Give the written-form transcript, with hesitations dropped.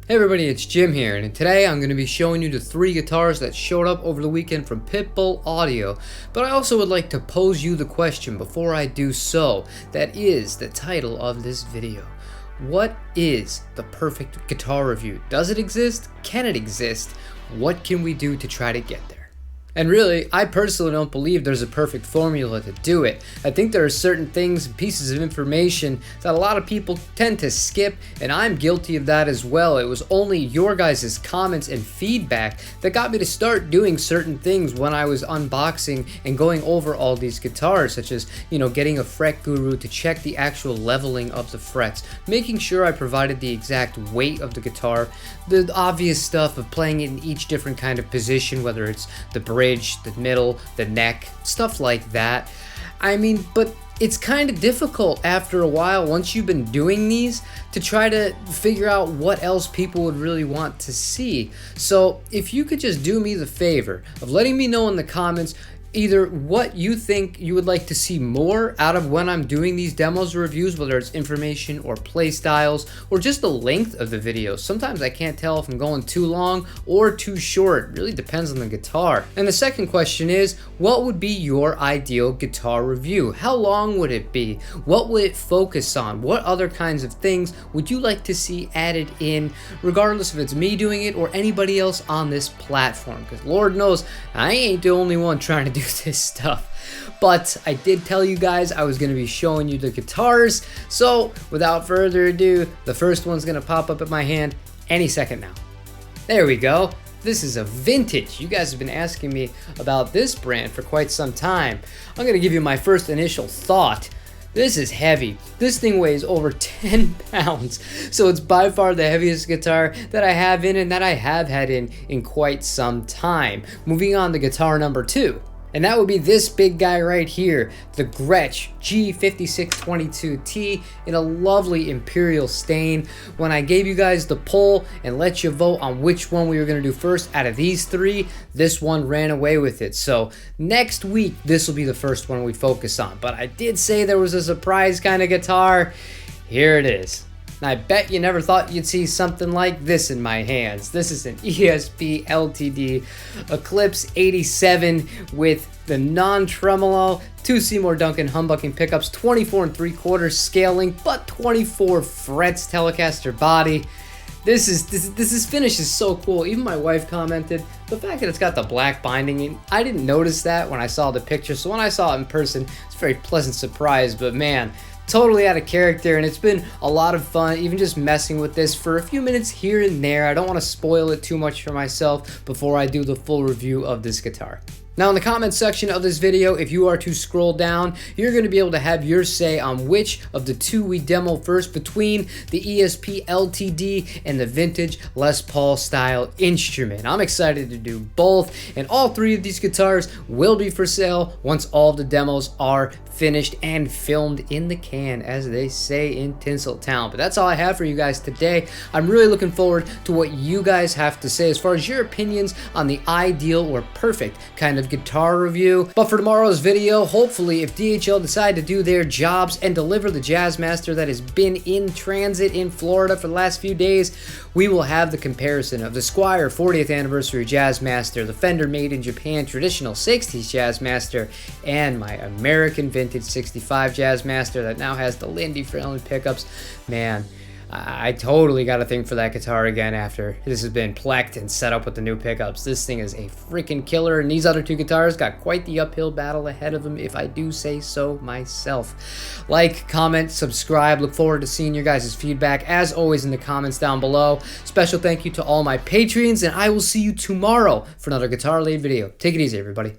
Hey everybody, it's Jim here, and today I'm going to be showing you the 3 guitars that showed up over the weekend from Pitbull Audio. But I also would like to pose you the question before I do so. That is the title of this video. What is the perfect guitar review? Does it exist? Can it exist? What can we do to try to get there? And really, I personally don't believe there's a perfect formula to do it. I think there are certain things and pieces of information that a lot of people tend to skip, and I'm guilty of that as well. It was only your guys' comments and feedback that got me to start doing certain things when I was unboxing and going over all these guitars, such as, getting a fret guru to check the actual leveling of the frets, making sure I provided the exact weight of the guitar, the obvious stuff of playing it in each different kind of position, whether it's the bridge, the middle, the neck, stuff like that. But it's kind of difficult after a while, once you've been doing these, to try to figure out what else people would really want to see. So if you could just do me the favor of letting me know in the comments either what you think you would like to see more out of when I'm doing these demos or reviews, whether it's information or play styles or just the length of the videos. Sometimes I can't tell if I'm going too long or too short. It really depends on the guitar. And the second question is, what would be your ideal guitar review? How long would it be? What would it focus on? What other kinds of things would you like to see added in, regardless if it's me doing it or anybody else on this platform? Because Lord knows I ain't the only one trying to do this stuff. But I did tell you guys I was going to be showing you the guitars, so without further ado, the first one's going to pop up at my hand any second now. There we go. This is a vintage. You guys have been asking me about this brand for quite some time. I'm going to give you my first initial thought. This is heavy. This thing weighs over 10 pounds, so it's by far the heaviest guitar that I have in and that I have had in quite some time. Moving on to guitar number 2. And that would be this big guy right here, the Gretsch G5622T in a lovely imperial stain. When I gave you guys the poll and let you vote on which one we were going to do first out of these 3, this one ran away with it. So next week, this will be the first one we focus on. But I did say there was a surprise kind of guitar. Here it is. And I bet you never thought you'd see something like this in my hands. This is an ESP LTD Eclipse 87 with the non-tremolo, 2 Seymour Duncan humbucking pickups, 24 3/4 scaling, but 24 frets Telecaster body. This finish is so cool. Even my wife commented the fact that it's got the black binding in. I didn't notice that when I saw the picture, so when I saw it in person, it's a very pleasant surprise. But man, totally out of character, and it's been a lot of fun even just messing with this for a few minutes here and there. I don't want to spoil it too much for myself before I do the full review of this guitar. Now in the comments section of this video, if you are to scroll down, you're going to be able to have your say on which of the 2 we demo first between the ESP LTD and the vintage Les Paul style instrument. I'm excited to do both, and all 3 of these guitars will be for sale once all the demos are finished and filmed in the can, as they say in Tinseltown. But that's all I have for you guys today. I'm really looking forward to what you guys have to say as far as your opinions on the ideal or perfect kind of guitar review. But for tomorrow's video, hopefully if DHL decide to do their jobs and deliver the Jazzmaster that has been in transit in Florida for the last few days, we will have the comparison of the Squier 40th anniversary Jazzmaster, the Fender made in Japan traditional 60s Jazzmaster, and my American vintage 65 Jazzmaster that now has the Lindy Frelin pickups. Man, I totally got a thing for that guitar again after this has been plecked and set up with the new pickups. This thing is a freaking killer, and these other 2 guitars got quite the uphill battle ahead of them, if I do say so myself. Like, comment, subscribe. Look forward to seeing your guys' feedback, as always, in the comments down below. Special thank you to all my Patreons, and I will see you tomorrow for another Guitar Late video. Take it easy, everybody.